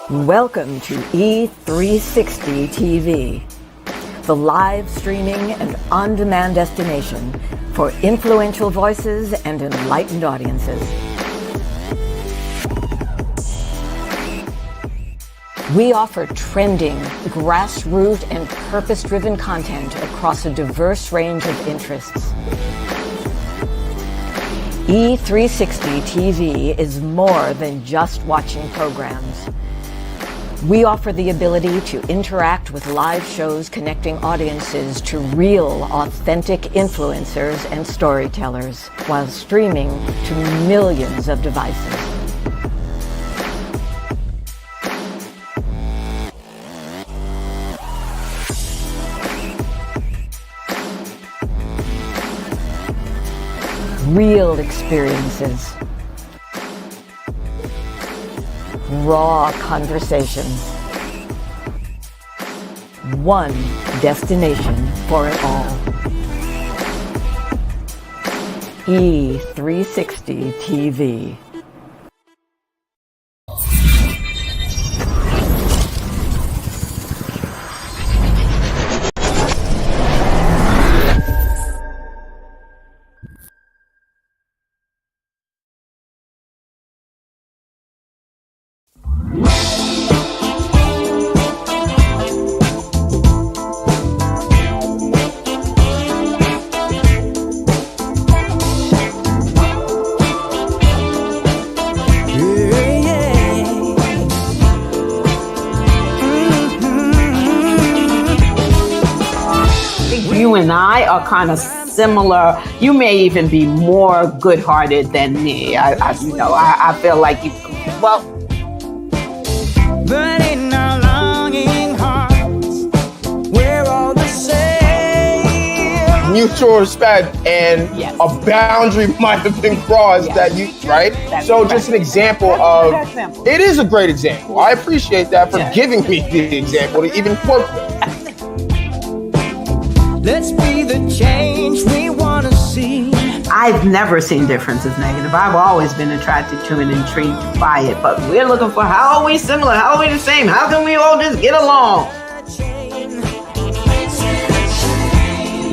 Welcome to E360 TV, the live streaming and on-demand destination for influential voices and enlightened audiences. We offer trending, grassroots, and purpose-driven content across a diverse range of interests. E360 TV is more than just watching programs. We offer the ability to interact with live shows connecting audiences to real, authentic influencers and storytellers while streaming to millions of devices. Real experiences. Raw conversations. One destination for it all. E360 TV. You and I are kind of similar. You may even be more good-hearted than me. I feel like you. Well, but in our longing hearts, we're all the same. Mutual respect and yes. A boundary might have been crossed Yes. that you, right? That's so correct. just an example That's of, a good example. It is a great example. I appreciate that for Yes. giving me the example to even quote them. Let's be the change we want to see. I've never seen difference as negative. I've always been attracted to and intrigued by it. But we're looking for how are we similar? How are we the same? How can we all just get along?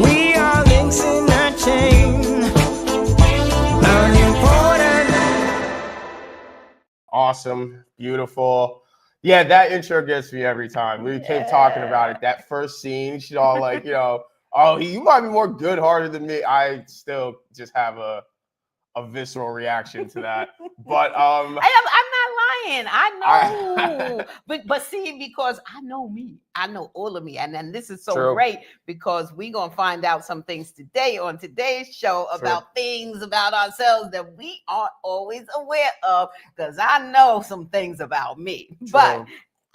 We are links in a chain. Unimportant. Awesome, beautiful. Yeah, that intro gets me every time. We keep talking about it. That first scene, she's all like, oh, you might be more good-hearted than me. I still just have a visceral reaction to that. But I'm not lying. I know. but see, because I know me. I know all of me. And then this is so True. great because we're going to find out some things today on today's show about things about ourselves that we aren't always aware of, because I know some things about me. True. But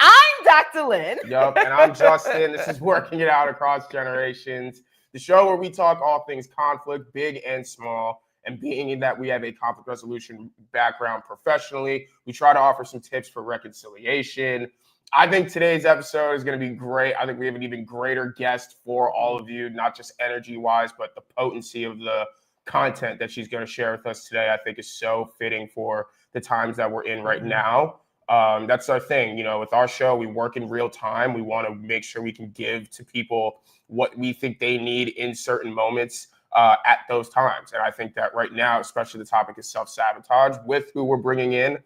I'm Dr. Lynn. Yep, and I'm Justin. This is Working It Out Across Generations, the show where we talk all things conflict, big and small. And being that we have a conflict resolution background professionally, we try to offer some tips for reconciliation. I think today's episode is going to be great. I think we have an even greater guest for all of you, not just energy-wise, but the potency of the content that she's going to share with us today, I think is so fitting for the times that we're in right now. That's our thing. With our show, we work in real time. We want to make sure we can give to people what we think they need in certain moments at those times. And I think that right now, especially the topic is self-sabotage. With who we're bringing in,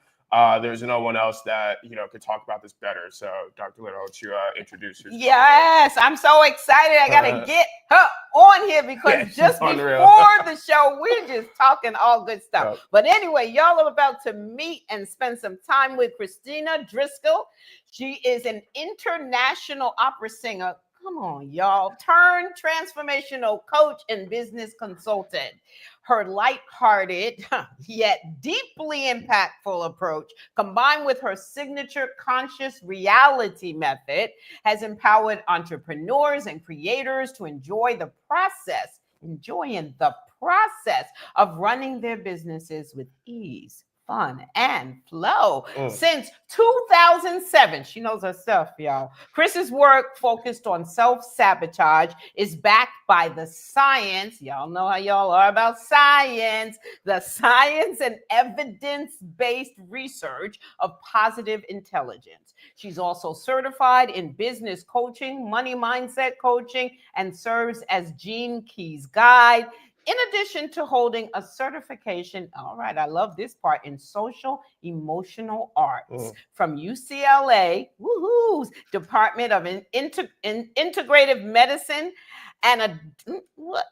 there's no one else that, could talk about this better. So, Dr. Lynn, I'll let you introduce yourself. Yes, I'm so excited. I got to get her on here because just unreal. before the show, we're just talking all good stuff. Yep. But anyway, y'all are about to meet and spend some time with Kristina Driskill. She is an international opera singer. Come on, y'all. Turn transformational coach and business consultant. Her lighthearted, yet deeply impactful approach, combined with her signature conscious reality method, has empowered entrepreneurs and creators to enjoying the process of running their businesses with ease, fun, and flow. Since 2007, she knows her stuff, y'all. Chris's work focused on self-sabotage is backed by the science. Y'all know how y'all are about science. The science and evidence-based research of positive intelligence. She's also certified in business coaching, money mindset coaching, and serves as Gene Key's guide. In addition to holding a certification, all right, I love this part, in social emotional arts from UCLA, woohoo, Department of Integrative Medicine, and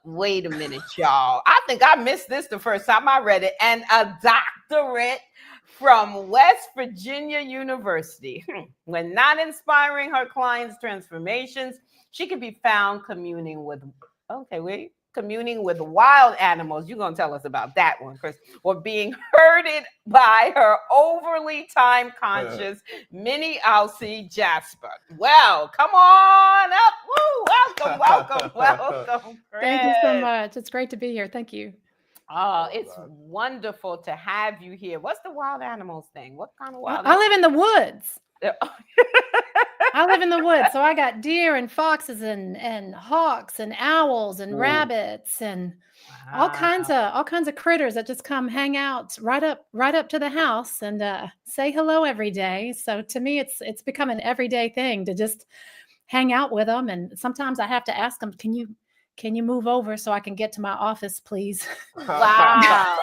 wait a minute, y'all. I think I missed this the first time I read it, and a doctorate from West Virginia University. When not inspiring her clients' transformations, she can be found communing with wild animals. You're going to tell us about that one, Chris. Or being herded by her overly time-conscious mini Aussie Jasper. Well, come on up. Woo, welcome, Chris. Thank you so much. It's great to be here. Thank you. Oh, it's wonderful to have you here. What's the wild animals thing? What kind of wild I live in the woods. I live in the woods, so I got deer and foxes and hawks and owls and rabbits and all kinds of critters that just come hang out right up to the house and say hello every day. So to me, it's become an everyday thing to just hang out with them. And sometimes I have to ask them, can you move over so I can get to my office, please? Wow.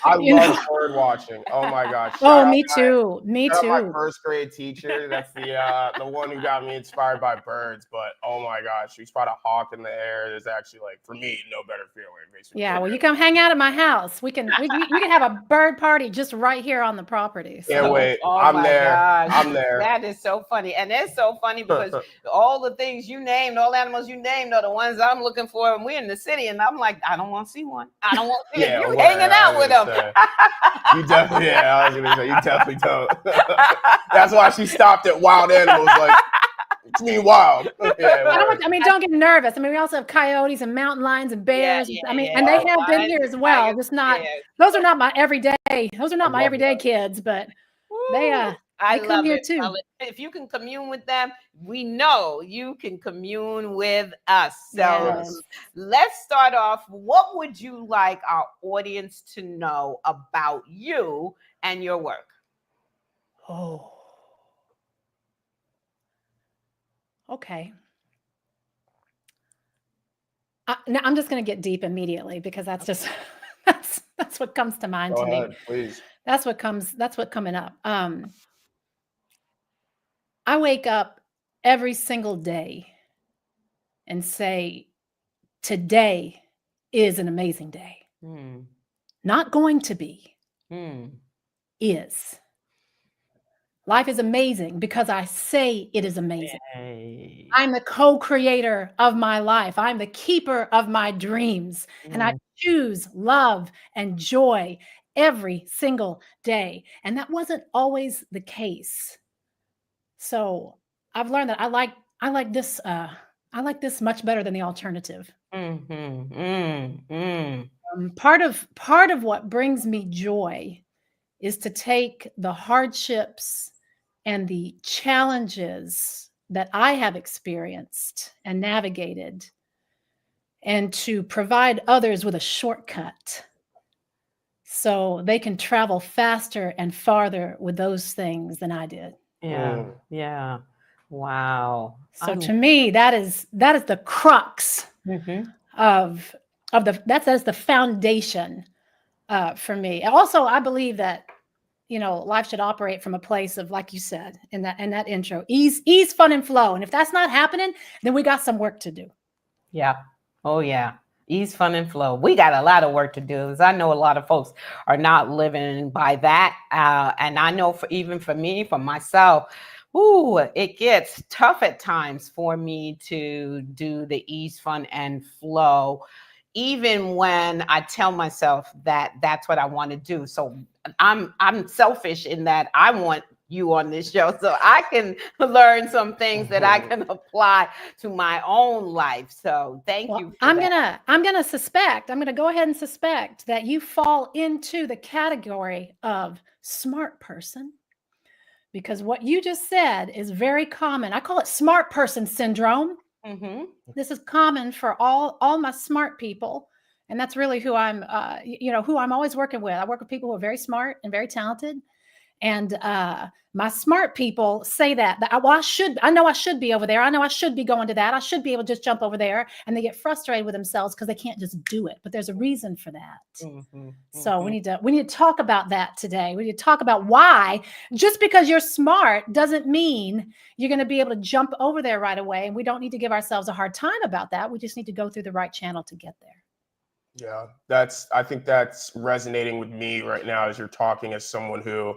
I love bird watching. Oh my gosh. Me too. My first grade teacher. That's the one who got me inspired by birds. But oh my gosh, you spot a hawk in the air. There's actually, like, for me, no better feeling. It makes me well, you come hang out at my house. We can have a bird party just right here on the property. So. Can't wait. Oh I'm my there. gosh. I'm there. That is so funny. And it's so funny because all the things you named, all animals you named are the ones I'm looking for. And we're in the city, and I'm like, I don't want to see one. I don't want to see it. You hanging out with them. You definitely, I was gonna say, you definitely don't. That's why she stopped at wild animals. Like, it's me wild. Don't get nervous. We also have coyotes and mountain lions and bears. And they have been here as well. Just not. Those are not my everyday. Those are not my everyday kids, but they come here too. If you can commune with them, we know you can commune with us. So let's start off. What would you like our audience to know about you and your work? Oh, okay. Now I'm just going to get deep immediately because that's just that's what comes to mind to me. Please. That's what coming up. I wake up every single day and say, today is an amazing day. Not going to be, is. Life is amazing because I say it is amazing. Yay. I'm the co-creator of my life. I'm the keeper of my dreams. And I choose love and joy every single day. And that wasn't always the case. So I've learned that I like this much better than the alternative. Part of what brings me joy is to take the hardships and the challenges that I have experienced and navigated and to provide others with a shortcut so they can travel faster and farther with those things than I did. Yeah. Wow. So to me, that is the crux of that's the foundation for me. Also, I believe that life should operate from a place of, like you said in that intro, ease, fun, and flow. And if that's not happening, then we got some work to do. Yeah. Oh yeah. Ease, fun, and flow. We got a lot of work to do. Because I know a lot of folks are not living by that. And I know for me, for myself, it gets tough at times for me to do the ease, fun, and flow, even when I tell myself that that's what I want to do. So I'm selfish in that I want you on this show, so I can learn some things that I can apply to my own life. So thank you. I'm gonna go ahead and suspect that you fall into the category of smart person, because what you just said is very common. I call it smart person syndrome. Mm-hmm. This is common for all my smart people. And that's really who I'm always working with. I work with people who are very smart and very talented. And my smart people say that I know I should be over there. I know I should be going to that. I should be able to just jump over there. And they get frustrated with themselves because they can't just do it. But there's a reason for that. Mm-hmm. So we need to talk about that today. We need to talk about why just because you're smart doesn't mean you're going to be able to jump over there right away. And we don't need to give ourselves a hard time about that. We just need to go through the right channel to get there. Yeah, I think that's resonating with me right now as you're talking, as someone who,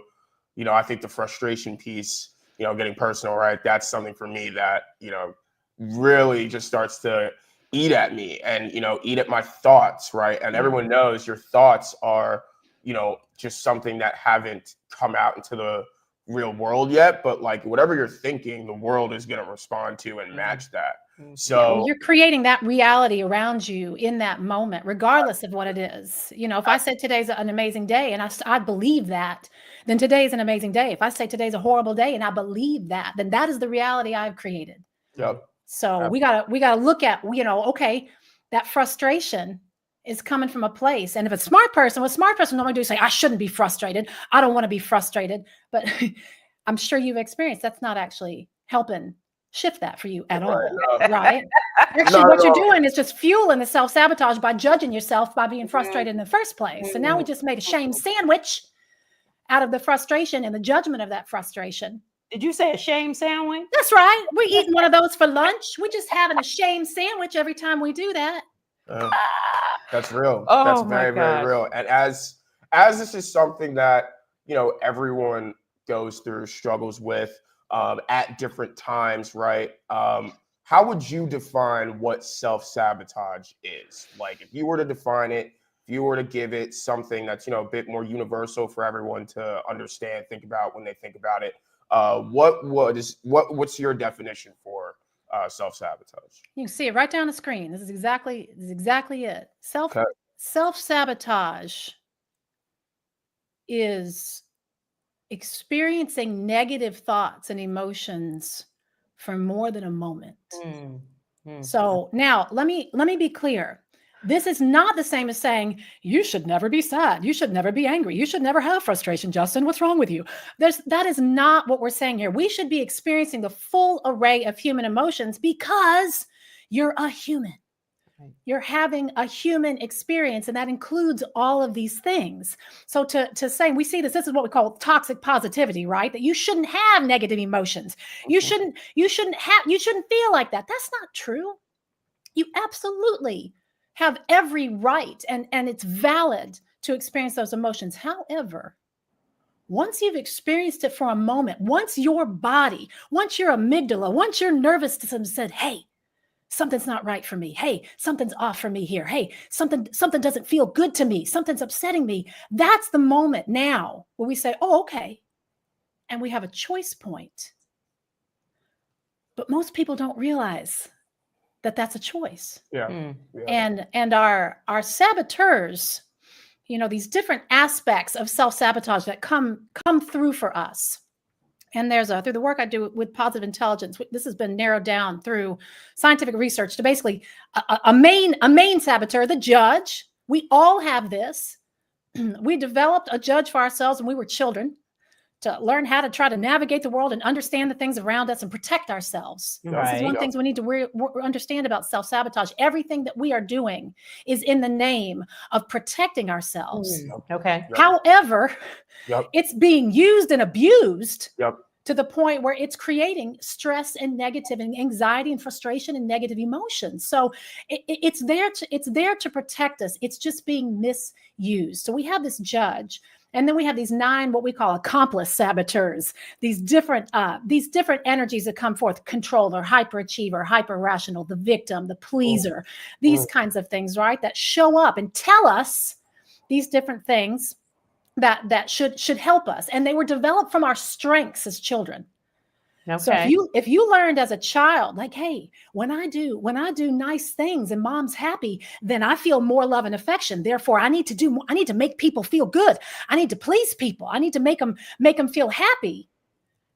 I think the frustration piece, getting personal, right? That's something for me that, really just starts to eat at me and, eat at my thoughts, right? And everyone knows your thoughts are, just something that haven't come out into the real world yet, but like whatever you're thinking, the world is going to respond to and match that. So you're creating that reality around you in that moment, regardless of what it is. If I said today's an amazing day and I believe that, then today is an amazing day. If I say today's a horrible day and I believe that, then that is the reality I've created. Yep. So we gotta look at, okay, that frustration is coming from a place. And if a smart person normally do is say, I shouldn't be frustrated. I don't want to be frustrated. But I'm sure you've experienced that's not actually helping shift that for you at all, right? Actually, what you're doing is just fueling the self-sabotage by judging yourself by being frustrated in the first place. So now we just made a shame sandwich out of the frustration and the judgment of that frustration. Did you say a shame sandwich? That's right. We're eating one of those for lunch. We're just having a shame sandwich every time we do that. That's real. Oh, that's very, very real. And as this is something that, everyone goes through, struggles with, at different times, right? How would you define what self-sabotage is? Like, if you were to define it, if you were to give it something that's, a bit more universal for everyone to understand, think about when they think about it, what's your definition for self-sabotage? You can see it right down the screen. This is exactly it. Self-sabotage is experiencing negative thoughts and emotions for more than a moment. So now let me be clear. This is not the same as saying you should never be sad. You should never be angry. You should never have frustration, Justin. What's wrong with you? That is not what we're saying here. We should be experiencing the full array of human emotions because you're a human. You're having a human experience, and that includes all of these things. So to say, we see this is what we call toxic positivity, right? That you shouldn't have negative emotions. You shouldn't feel like that. That's not true. You absolutely have every right, and it's valid to experience those emotions. However, once you've experienced it for a moment, once your body, once your amygdala, once your nervous system said, hey, something's not right for me. Hey, something's off for me here. Hey, something doesn't feel good to me. Something's upsetting me. That's the moment now where we say, oh, okay. And we have a choice point. But most people don't realize that that's a choice. Yeah. And our saboteurs, these different aspects of self-sabotage that come through for us. And there's through the work I do with positive intelligence, this has been narrowed down through scientific research to basically a main saboteur, the judge. We all have this. We developed a judge for ourselves when we were children to learn how to try to navigate the world and understand the things around us and protect ourselves. Right. This is one thing we need to understand about self-sabotage. Everything that we are doing is in the name of protecting ourselves. Okay. However, it's being used and abused to the point where it's creating stress and negative and anxiety and frustration and negative emotions. So it's there to protect us. It's just being misused. So we have this judge. And then we have these 9, what we call accomplice saboteurs, these different energies that come forth: controller, hyperachiever, hyper-rational, the victim, the pleaser, these kinds of things, right? That show up and tell us these different things that should help us, and they were developed from our strengths as children. Okay. So if you learned as a child, like, hey, when I do nice things and mom's happy, then I feel more love and affection. Therefore, I need to make people feel good. I need to please people. I need to make them feel happy.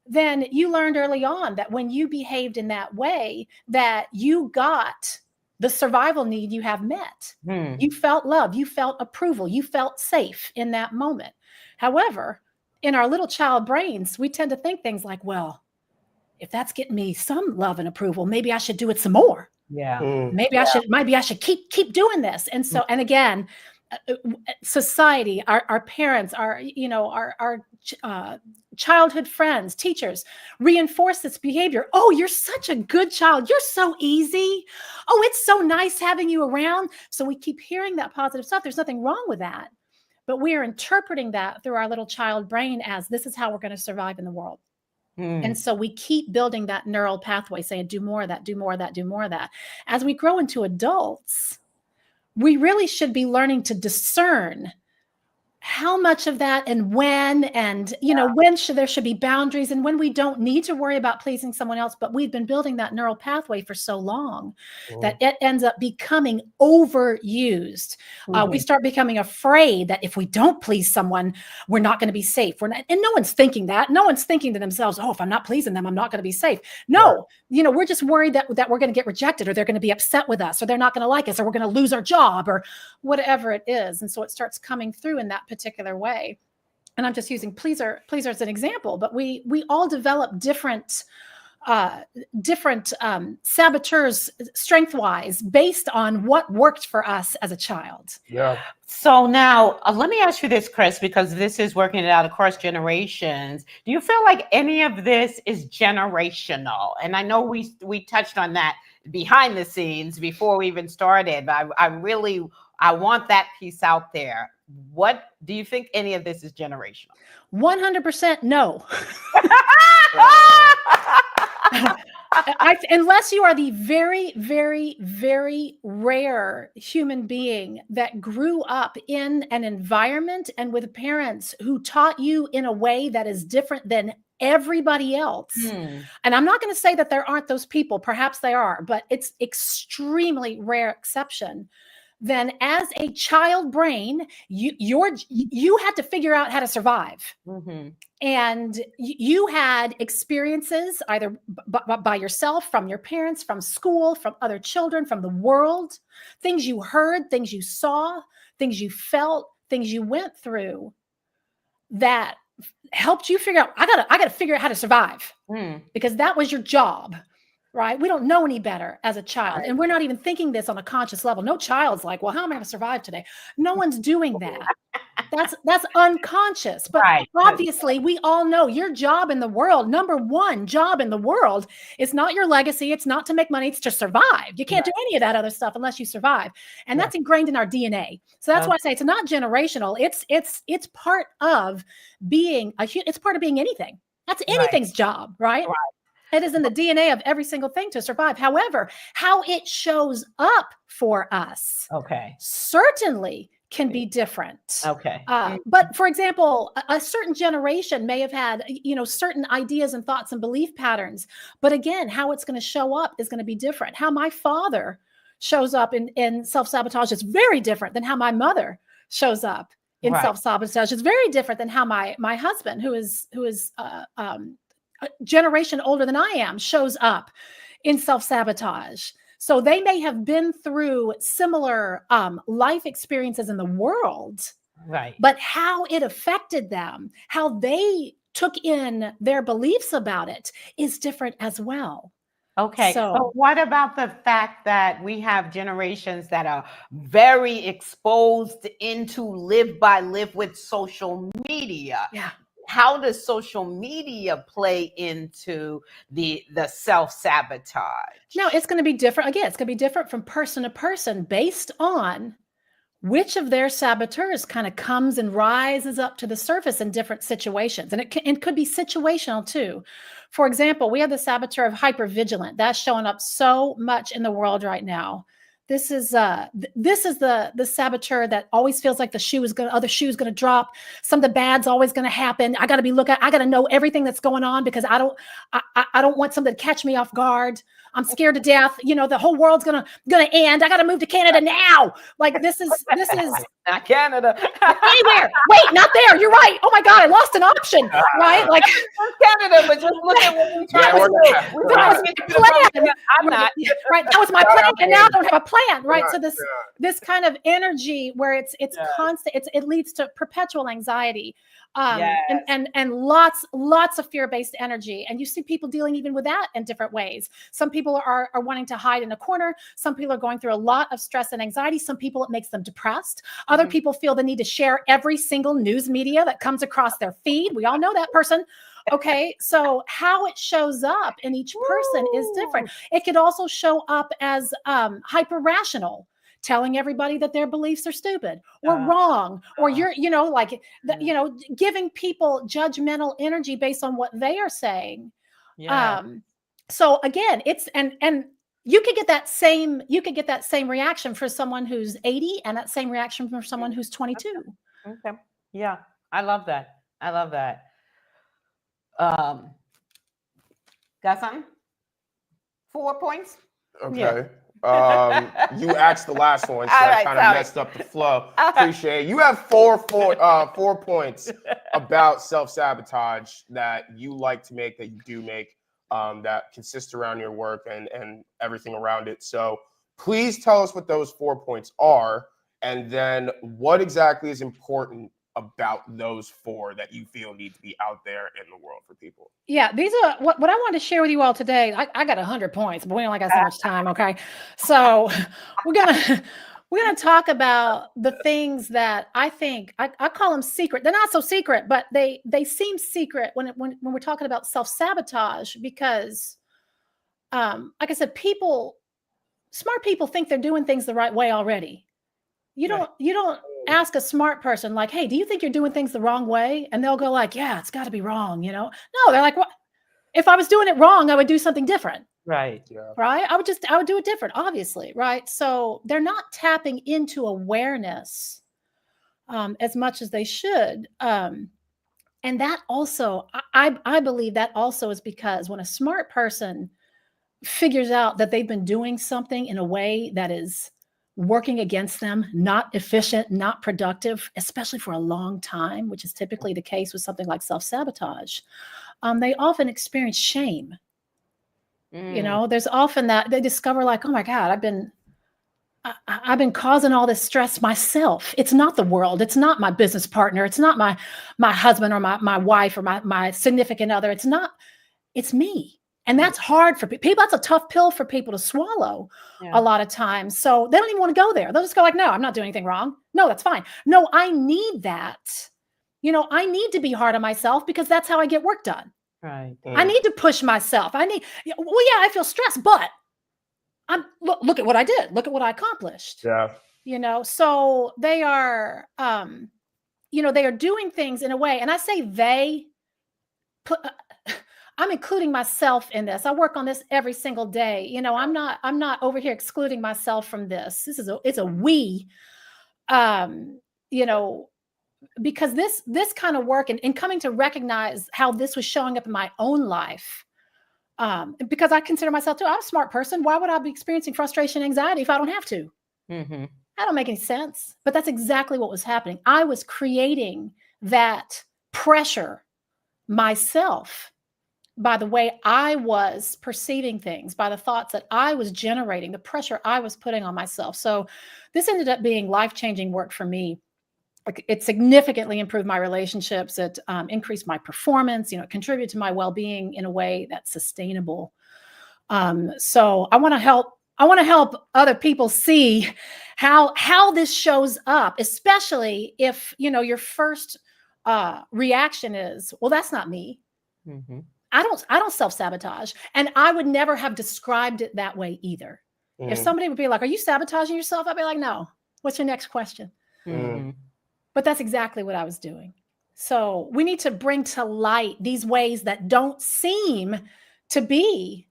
Then you learned early on that when you behaved in that way, that you got the survival need you have met. You felt love, you felt approval, you felt safe in that moment. However, in our little child brains, we tend to think things like, well, if that's getting me some love and approval, maybe I should do it some more. Yeah. Maybe I should keep doing this. And so, and again, society, our parents, our childhood friends, teachers reinforce this behavior. Oh, you're such a good child. You're so easy. Oh, it's so nice having you around. So we keep hearing that positive stuff. There's nothing wrong with that. But we are interpreting that through our little child brain as this is how we're going to survive in the world. And so we keep building that neural pathway saying, do more of that, do more of that, do more of that. As we grow into adults, we really should be learning to discern how much of that and when, and, when there should be boundaries and when we don't need to worry about pleasing someone else. But we've been building that neural pathway for so long that it ends up becoming overused. We start becoming afraid that if we don't please someone, we're not going to be safe. And no one's thinking that. No one's thinking to themselves, oh, if I'm not pleasing them, I'm not going to be safe. No, we're just worried that we're going to get rejected, or they're going to be upset with us, or they're not going to like us, or we're going to lose our job, or whatever it is. And so it starts coming through in that particular way. And I'm just using pleaser as an example, but we all develop different saboteurs strength-wise based on what worked for us as a child. Yeah. So now let me ask you this, Chris, because this is working it out across generations. Do you feel like any of this is generational? And I know we touched on that behind the scenes before we even started, but I want that piece out there. What do you think any of this is generational? 100% no. Unless you are the very, very, very rare human being that grew up in an environment and with parents who taught you in a way that is different than everybody else. And I'm not going to say that there aren't those people. Perhaps they are, but it's extremely rare exception. Then as a child brain, you had to figure out how to survive. And you had experiences either by yourself, from your parents, from school, from other children, from the world, things you heard, things you saw, things you felt, things you went through that helped you figure out, I gotta figure out how to survive, because that was your job. Right? We don't know any better as a child. And we're not even thinking this on a conscious level. No child's like, well, how am I going to survive today? No one's doing that. That's unconscious. But obviously, we all know your job in the world, number one job in the world, is not your legacy. It's not to make money. It's to survive. You can't do any of that other stuff unless you survive. And that's ingrained in our DNA. So that's why I say it's not generational. It's part of being it's part of being anything. That's anything's job, right? It is in the DNA of every single thing to survive. However, how it shows up for us, certainly can be different. But for example, a certain generation may have had, certain ideas and thoughts and belief patterns. But again, how it's going to show up is going to be different. How my father shows up in self-sabotage is very different than how my mother shows up in self-sabotage. It's very different than how my husband, who is a generation older than I am, shows up in self-sabotage. So they may have been through similar life experiences in the world, but how it affected them, how they took in their beliefs about it is different as well. So but what about the fact that we have generations that are very exposed into live with social media? How does social media play into the self-sabotage? No, it's going to be different. Again, it's going to be different from person to person based on which of their saboteurs kind of comes and rises up to the surface in different situations. And it could be situational too. For example, we have the saboteur of hypervigilant. That's showing up so much in the world right now, This is the saboteur that always feels like the other shoe is gonna drop. Something bad's always gonna happen. I gotta I gotta know everything that's going on because I don't want something to catch me off guard. I'm scared to death. You know, the whole world's gonna end. I gotta move to Canada now. Like this is not Canada. anywhere. Wait, not there. You're right. Oh my God, I lost an option. Right? Like Canada, but just look at what we're trying to do. That was my plan. I'm not. Right. That was my plan. And now I don't have a plan. Right. So this kind of energy where it's constant, it leads to perpetual anxiety. And lots of fear-based energy. And you see people dealing even with that in different ways. Some people are wanting to hide in a corner. Some people are going through a lot of stress and anxiety. Some people, it makes them depressed. Other people feel the need to share every single news media that comes across their feed. We all know that person. Okay. So how it shows up in each person is different. It could also show up as hyper-rational, telling everybody that their beliefs are stupid or wrong, or you're, giving people judgmental energy based on what they are saying. Yeah. So again, it's, and you could get that same reaction for someone who's 80 and that same reaction for someone who's 22. Okay. Yeah. I love that. Got something? 4 points? Okay. Yeah. You asked the last one, so I kind of messed up the flow. Appreciate it. You have four points about self-sabotage that you like to make, that you do make, that consist around your work and everything around it. So please tell us what those 4 points are, and then what exactly is important about those 4 that you feel need to be out there in the world for people. Yeah, these are what I wanted to share with you all today. I got 100 points, but we only got so much time. Okay, so we're gonna talk about the things that I think I call them secret. They're not so secret, but they seem secret when we're talking about self-sabotage, because like I said, smart people think they're doing things the right way already. You don't ask a smart person like, hey, do you think you're doing things the wrong way? And they'll go like, yeah, it's got to be wrong. No, they're like, what? If I was doing it wrong, I would do something different. Right. Yeah. Right. I would do it different, obviously. Right. So they're not tapping into awareness as much as they should. And that also, I believe that also is because when a smart person figures out that they've been doing something in a way that is working against them, not efficient, not productive, especially for a long time, which is typically the case with something like self-sabotage, they often experience shame. There's often that they discover like, oh my God, I've been causing all this stress myself. It's not the world. It's not my business partner. It's not my husband or my wife or my significant other. It's me. And that's hard for people. That's a tough pill for people to swallow a lot of times. So they don't even want to go there. They'll just go like, no, I'm not doing anything wrong. No, that's fine. No, I need that. I need to be hard on myself because that's how I get work done. Right. I need to push myself. I feel stressed, but look at what I did. Look at what I accomplished. Yeah. So they are, they are doing things in a way. And I say I'm including myself in this. I work on this every single day. I'm not over here excluding myself from this. It's a we, because this kind of work and coming to recognize how this was showing up in my own life. Because I consider myself too, I'm a smart person. Why would I be experiencing frustration and anxiety if I don't have to? Mm-hmm. That don't make any sense. But that's exactly what was happening. I was creating that pressure myself by the way I was perceiving things, by the thoughts that I was generating, the pressure I was putting on myself. So this ended up being life-changing work for me. It significantly improved my relationships. It increased my performance, it contributed to my well-being in a way that's sustainable. So I want to help other people see how this shows up, especially if, your first reaction is, well, that's not me. Mm-hmm. I don't self-sabotage. And I would never have described it that way either. Mm. If somebody would be like, are you sabotaging yourself? I'd be like, no. What's your next question? Mm. But that's exactly what I was doing. So we need to bring to light these ways that don't seem to be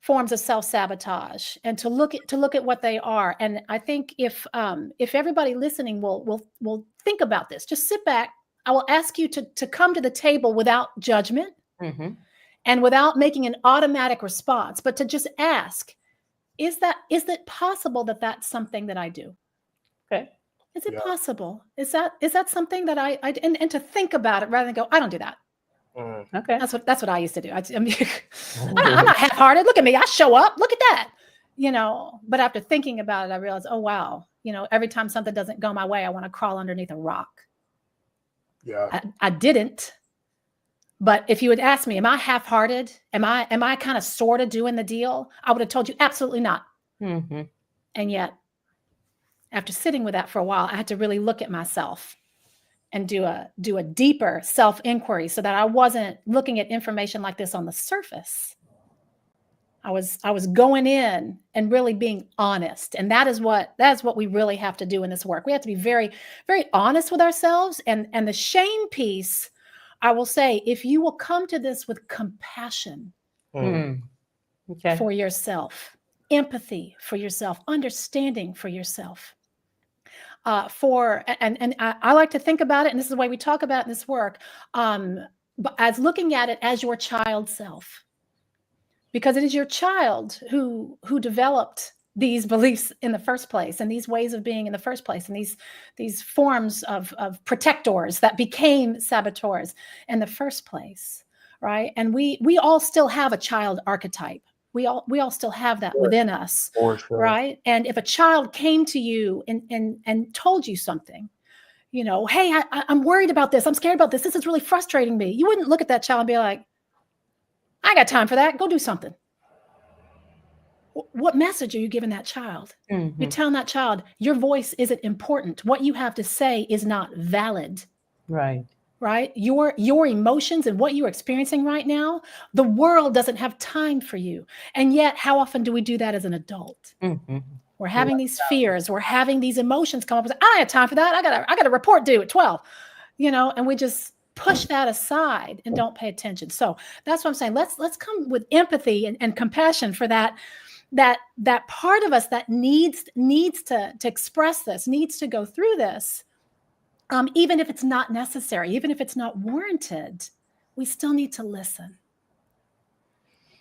forms of self-sabotage, and to look at what they are. And I think if everybody listening will think about this, just sit back. I will ask you to come to the table without judgment and without making an automatic response, but to just ask, is it possible that that's something that I do? Okay. Is it possible? Is that something that I and to think about it rather than go, I don't do that. Okay. That's what I used to do. I'm not half-hearted. Look at me. I show up. Look at that. But after thinking about it, I realized, oh, wow. Every time something doesn't go my way, I want to crawl underneath a rock. Yeah. I didn't. But if you had asked me, am I half-hearted? Am I kind of sort of doing the deal? I would have told you absolutely not. And yet, after sitting with that for a while, I had to really look at myself and do a deeper self-inquiry so that I wasn't looking at information like this on the surface. I was going in and really being honest. And that's what we really have to do in this work. We have to be very, very honest with ourselves. And the shame piece, I will say, if you will come to this with compassion for yourself, empathy for yourself, understanding for yourself, and I like to think about it, and this is the way we talk about it in this work, but as looking at it as your child self, because it is your child who developed these beliefs in the first place, and these ways of being in the first place, and these forms of protectors that became saboteurs in the first place, right? And we all still have a child archetype. We all still have that within us, right? And if a child came to you and told you something, hey, I'm worried about this. I'm scared about this. This is really frustrating me. You wouldn't look at that child and be like, I got time for that. Go do something. What message are you giving that child? You're telling that child your voice isn't important. What you have to say is not valid. Right? Your emotions and what you're experiencing right now, the world doesn't have time for you. And yet, how often do we do that as an adult? We're having these fears, we're having these emotions come up. I don't have time for that. I got a report due at 12, and we just push that aside and don't pay attention. So that's what I'm saying. Let's come with empathy and compassion for that part of us that needs to express this, needs to go through this. Even if it's not necessary, even if it's not warranted, we still need to listen.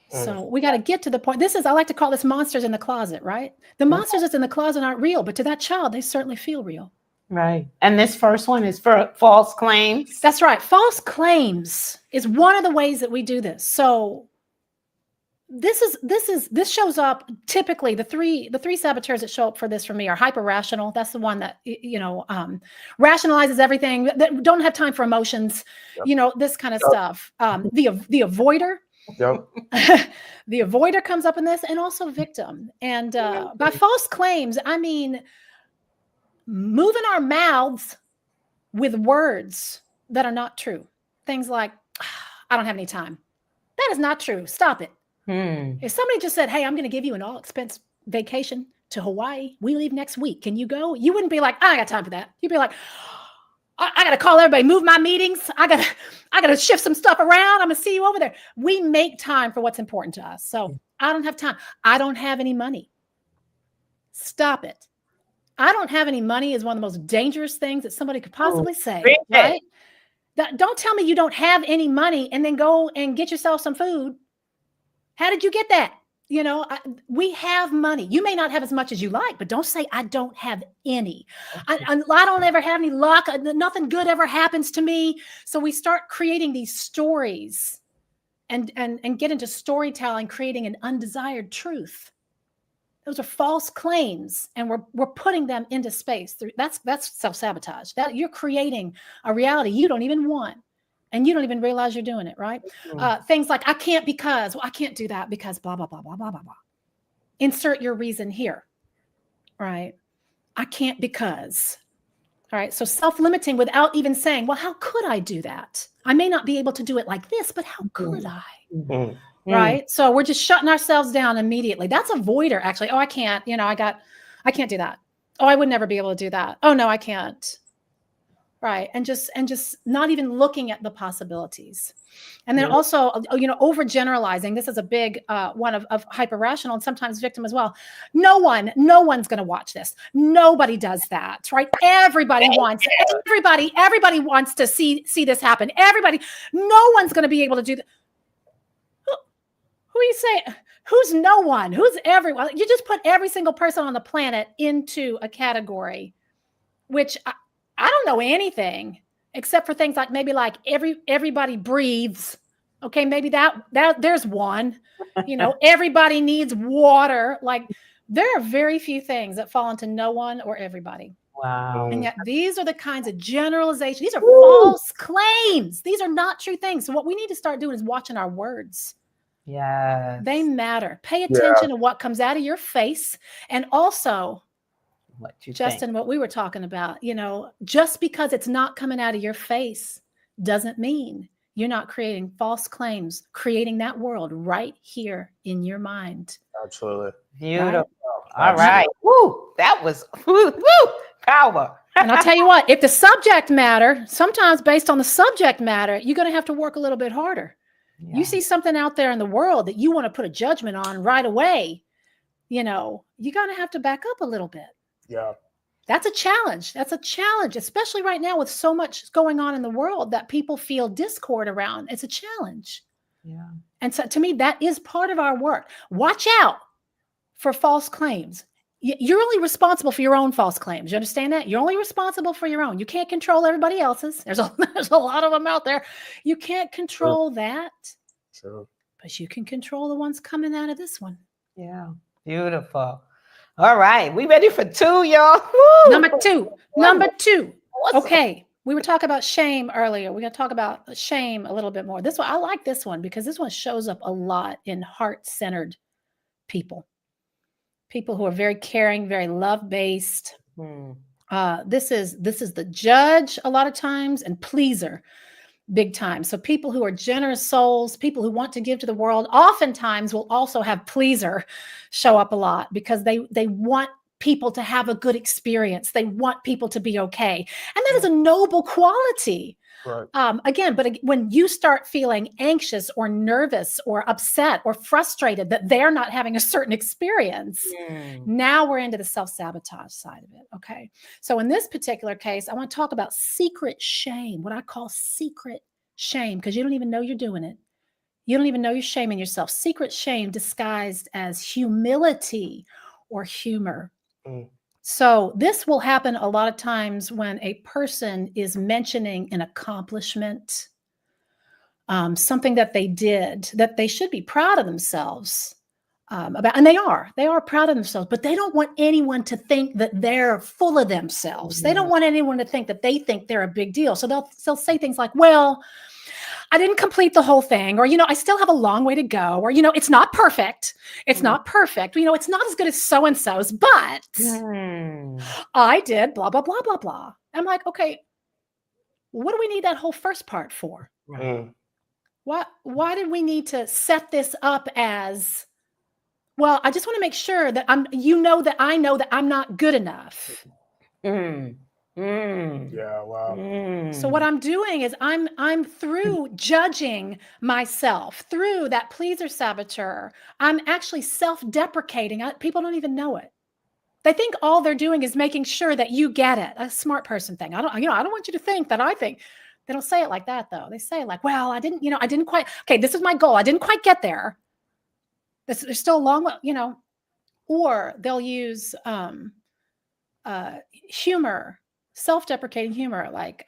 So we got to get to the point. I like to call this monsters in the closet, right? The monsters that's in the closet aren't real, but to that child, they certainly feel real. Right. And this first one is for false claims. That's right. False claims is one of the ways that we do this. So this shows up typically. The three saboteurs that show up for this for me are hyper-rational. That's the one that rationalizes everything, that don't have time for emotions, this kind of stuff. The avoider. The avoider comes up in this, and also victim. And by false claims, I mean moving our mouths with words that are not true. Things like, I don't have any time. That is not true. Stop it. If somebody just said, hey, I'm going to give you an all-expense vacation to Hawaii. We leave next week. Can you go? You wouldn't be like, I got time for that. You'd be like, I got to call everybody, move my meetings. I got to shift some stuff around. I'm going to see you over there. We make time for what's important to us. So I don't have time. I don't have any money. Stop it. I don't have any money is one of the most dangerous things that somebody could possibly say, right? Don't tell me you don't have any money and then go and get yourself some food. How did you get that? We have money. You may not have as much as you like, but don't say, I don't have any. I don't ever have any luck. Nothing good ever happens to me. So we start creating these stories and get into storytelling, creating an undesired truth. Those are false claims, and we're putting them into space. That's self-sabotage. That you're creating a reality you don't even want. And you don't even realize you're doing it, right? Things like, I can't because, I can't do that because blah, blah, blah, blah, blah, blah, blah. Insert your reason here, right? I can't because, all right? So self-limiting without even saying, well, how could I do that? I may not be able to do it like this, but how could I? Right? So we're just shutting ourselves down immediately. That's avoider, actually. Oh, I can't, I can't do that. Oh, I would never be able to do that. Oh, no, I can't. Right. And just not even looking at the possibilities. And then also, overgeneralizing. This is a big one of hyper-rational and sometimes victim as well. No one's going to watch this. Nobody does that, right? Everybody wants to see this happen. No one's going to be able to do that. Who you say? Who's no one? Who's everyone? You just put every single person on the planet into a category, which I don't know anything except for things like maybe like everybody breathes. Okay, maybe that there's one. Everybody needs water. Like there are very few things that fall into no one or everybody. Wow. And yet these are the kinds of generalizations. These are false claims. These are not true things. So what we need to start doing is watching our words. Yeah. They matter. Pay attention to what comes out of your face. And also, Justin, what we were talking about, just because it's not coming out of your face doesn't mean you're not creating false claims, creating that world right here in your mind. Absolutely. Beautiful. All right. Woo. That was power. And I'll tell you what, if the subject matter, sometimes based on the subject matter, you're going to have to work a little bit harder. Yeah. You see something out there in the world that you want to put a judgment on right away, you're going to have to back up a little bit. Yeah. That's a challenge. That's a challenge, especially right now with so much going on in the world that people feel discord around. It's a challenge. Yeah. And so to me, that is part of our work. Watch out for false claims. You're only responsible for your own false claims. You understand that? You're only responsible for your own. You can't control everybody else's. There's a lot of them out there. You can't control that. Sure. But you can control the ones coming out of this one. Yeah. Beautiful. All right. We ready for 2, y'all? Woo! Number two. Okay. We were talking about shame earlier. We're going to talk about shame a little bit more. This one, I like this one because this one shows up a lot in heart-centered people. People who are very caring, very love-based. This is the judge a lot of times and pleaser big time. So people who are generous souls, people who want to give to the world, oftentimes will also have pleaser show up a lot because they want people to have a good experience. They want people to be okay. And that is a noble quality. Right. Again, but when you start feeling anxious or nervous or upset or frustrated that they're not having a certain experience, now we're into the self-sabotage side of it. Okay. So in this particular case, I want to talk about secret shame, what I call secret shame, because you don't even know you're doing it. You don't even know you're shaming yourself. Secret shame disguised as humility or humor. So this will happen a lot of times when a person is mentioning an accomplishment, something that they did that they should be proud of themselves about, and they are proud of themselves, but they don't want anyone to think that they're full of themselves. They don't want anyone to think that they think they're a big deal. So they'll say things like, well, I didn't complete the whole thing, or, I still have a long way to go, or, it's not perfect. It's not perfect. It's not as good as so-and-so's, but I did blah, blah, blah, blah, blah. I'm like, okay, what do we need that whole first part for? Why did we need to set this up as, well, I just want to make sure that I know that I'm not good enough. Yeah, wow. So what I'm doing is I'm through judging myself, through that pleaser saboteur, I'm actually self-deprecating. People don't even know it. They think all they're doing is making sure that you get it. A smart person thing. I don't want you to think that I think. They don't say it like that though. They say like, well, I didn't quite, okay, this is my goal. I didn't quite get there. There's still a long way, or they'll use humor. Self-deprecating humor, like,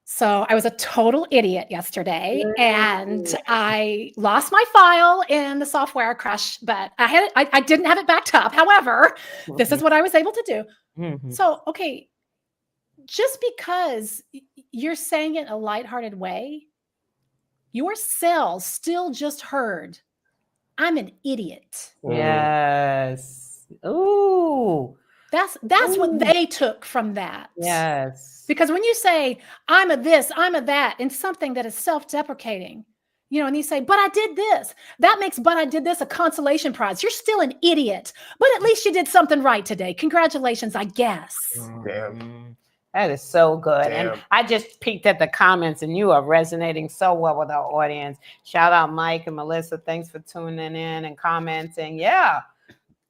so I was a total idiot yesterday and I lost my file in the software crash, but I didn't have it backed up. However, this is what I was able to do. So, okay, just because you're saying it in a lighthearted way, your cells still just heard, I'm an idiot. Yes. Ooh. That's what they took from that. Yes. Because when you say, I'm a this, I'm a that, in something that is self-deprecating, and you say, but I did this, that makes but I did this a consolation prize. You're still an idiot, but at least you did something right today. Congratulations, I guess. That is so good. Damn. And I just peeked at the comments and you are resonating so well with our audience. Shout out Mike and Melissa. Thanks for tuning in and commenting. Yeah.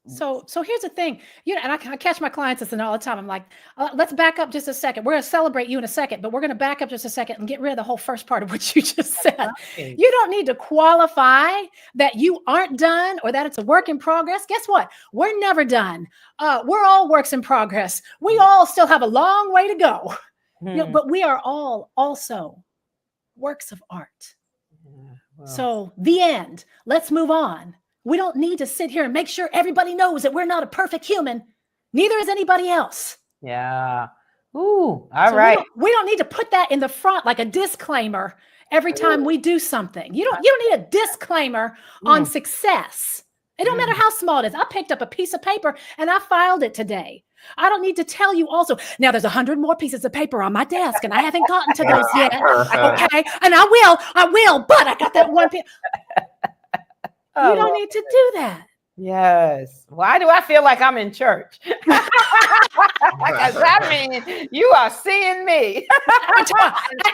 So here's the thing, and I catch my clients listening all the time. I'm like, let's back up just a second. We're going to celebrate you in a second, but we're going to back up just a second and get rid of the whole first part of what you just said. Right. You don't need to qualify that you aren't done or that it's a work in progress. Guess what? We're never done. We're all works in progress. We all still have a long way to go, but we are all also works of art. Wow. So the end. Let's move on. We don't need to sit here and make sure everybody knows that we're not a perfect human. Neither is anybody else. Yeah. Ooh, all right. We don't need to put that in the front like a disclaimer every time we do something. You don't need a disclaimer on success. It don't matter how small it is. I picked up a piece of paper and I filed it today. I don't need to tell you also. Now there's 100 more pieces of paper on my desk and I haven't gotten to those yet. Okay. And I will, but I got that one piece. You don't need to do that. Yes. Why do I feel like I'm in church? Because that means you are seeing me.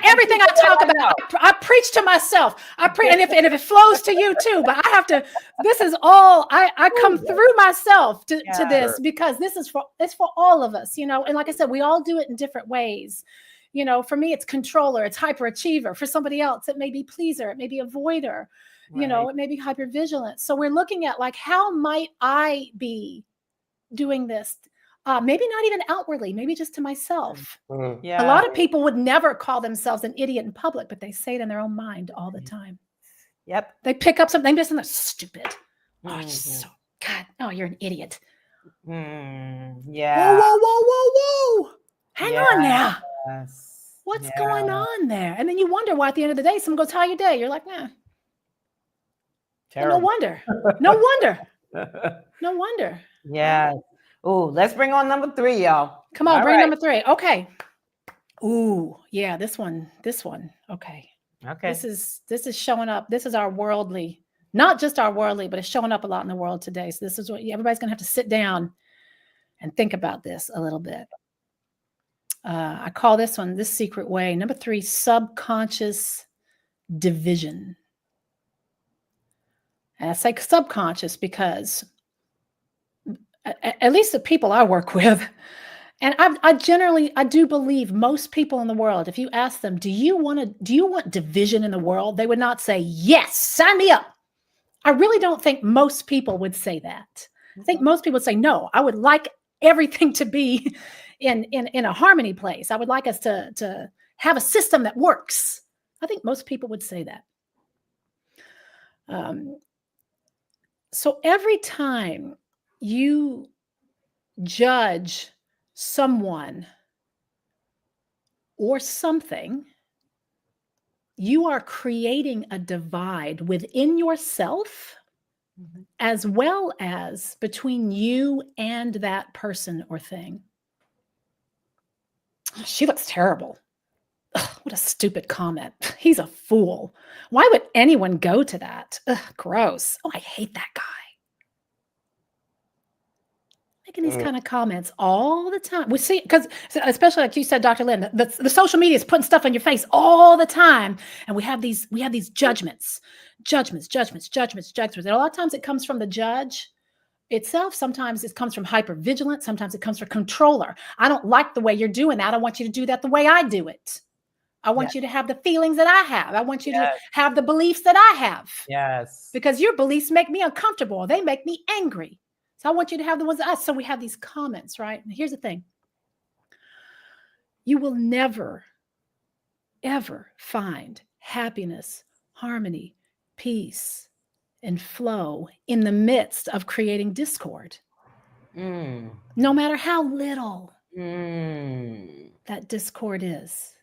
Everything I talk about, I preach to myself. I preach, and if it flows to you too, but I have to. This is all I come through myself to this because it's for all of us, And like I said, we all do it in different ways. For me, it's controller, it's hyperachiever. For somebody else, it may be pleaser, it may be avoider. It may be hypervigilant. So we're looking at how might I be doing this? Maybe not even outwardly, maybe just to myself. Yeah. A lot of people would never call themselves an idiot in public, but they say it in their own mind all the time. Yep. They pick up something, they're stupid. Oh, it's just so, God, no, you're an idiot. Yeah. Whoa. Hang on now. Yes. What's going on there? And then you wonder why at the end of the day, someone goes, how your day? You're like, nah. No wonder. No wonder. Yeah. Ooh, let's bring on number 3, y'all. Come on, bring number 3. Okay. Ooh, yeah, this one. Okay. This is showing up. This is our worldly, not just our worldly, but it's showing up a lot in the world today. So this is what everybody's going to have to sit down and think about this a little bit. I call this one, this secret way. Number 3, subconscious division. And I say subconscious because at least the people I work with, and I do believe most people in the world, if you ask them, do you want division in the world? They would not say, yes, sign me up. I really don't think most people would say that. I think most people would say, no, I would like everything to be in a harmony place. I would like us to have a system that works. I think most people would say that. So every time you judge someone or something, you are creating a divide within yourself as well as between you and that person or thing. She looks terrible. Ugh, what a stupid comment. He's a fool. Why would anyone go to that? Ugh, gross. Oh, I hate that guy. Making these kind of comments all the time. We see, because especially like you said, Dr. Lynn, the social media is putting stuff in your face all the time. And we have these judgments. And a lot of times it comes from the judge itself. Sometimes it comes from hypervigilance. Sometimes it comes from controller. I don't like the way you're doing that. I want you to do that the way I do it. I want you to have the feelings that I have. I want you to have the beliefs that I have. Yes. Because your beliefs make me uncomfortable. They make me angry. So I want you to have the ones of us. So we have these comments, right? And here's the thing. You will never, ever find happiness, harmony, peace, and flow in the midst of creating discord. No matter how little that discord is.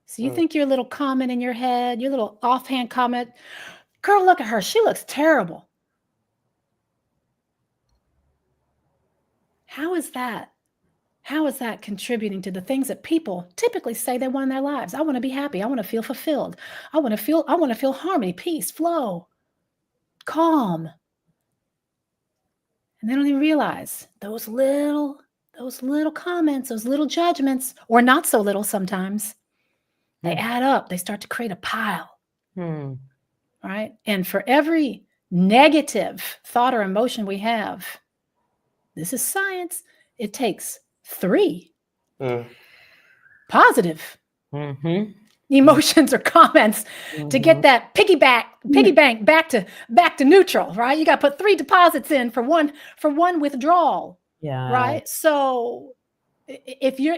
So you think your little comment in your head, your little offhand comment, girl, look at her. She looks terrible. How is that? How is that contributing to the things that people typically say they want in their lives? I want to be happy. I want to feel fulfilled. I want to feel harmony, peace, flow, calm. And they don't even realize those little those little comments, those little judgments, or not so little sometimes, they add up. They start to create a pile. Right? And for every negative thought or emotion we have, this is science, it takes 3 positive emotions or comments to get that piggy bank back to neutral, right? You got to put 3 deposits in for one withdrawal. Yeah. Right. So if you're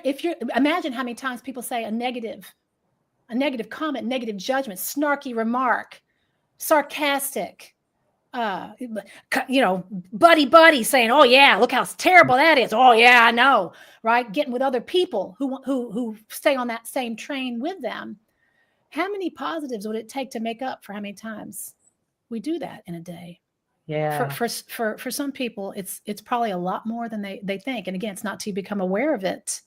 imagine how many times people say a negative comment, negative judgment, snarky remark, sarcastic, buddy saying, oh yeah, look how terrible that is. Oh yeah, I know. Right. Getting with other people who stay on that same train with them. How many positives would it take to make up for how many times we do that in a day? Yeah. For some people, it's probably a lot more than they think. And again, it's not till you become aware of it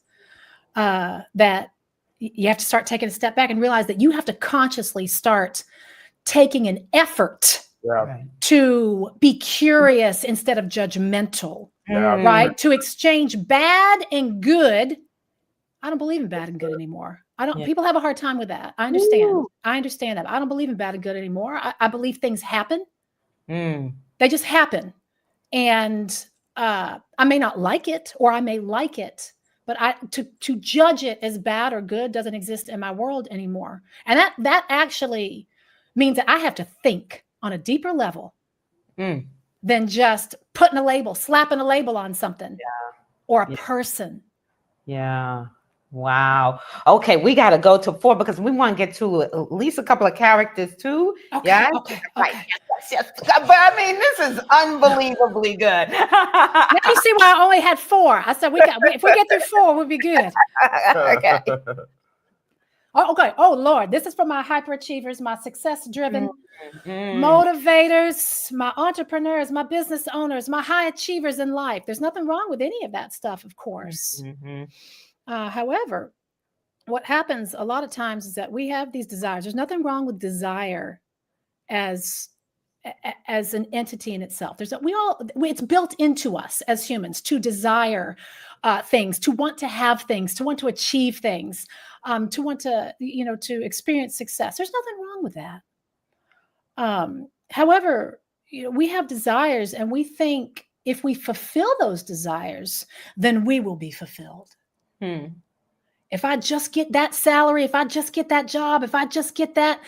that you have to start taking a step back and realize that you have to consciously start taking an effort to be curious instead of judgmental, right? To exchange bad and good. I don't believe in bad and good anymore. People have a hard time with that. I understand. Ooh. I understand that. I don't believe in bad and good anymore. I believe things happen. They just happen. And I may not like it, or I may like it, but to judge it as bad or good doesn't exist in my world anymore. And that actually means that I have to think on a deeper level than just putting a label, slapping a label on something or a person. Yeah. Wow. Okay, we got to go to 4 because we want to get to at least a couple of characters too. Okay. Yeah. Okay. Right. Yes. But I mean, this is unbelievably good. Now you see why I only had 4. I said if we get through 4, we'll be good. Okay. Oh, okay. Oh Lord, this is for my hyperachievers, my success-driven motivators, my entrepreneurs, my business owners, my high achievers in life. There's nothing wrong with any of that stuff, of course. However, what happens a lot of times is that we have these desires. There's nothing wrong with desire as an entity in itself. It's built into us as humans to desire things, to want to have things, to want to achieve things, to want to, to experience success. There's nothing wrong with that. However, we have desires, and we think if we fulfill those desires, then we will be fulfilled. If I just get that salary, if I just get that job, if I just get that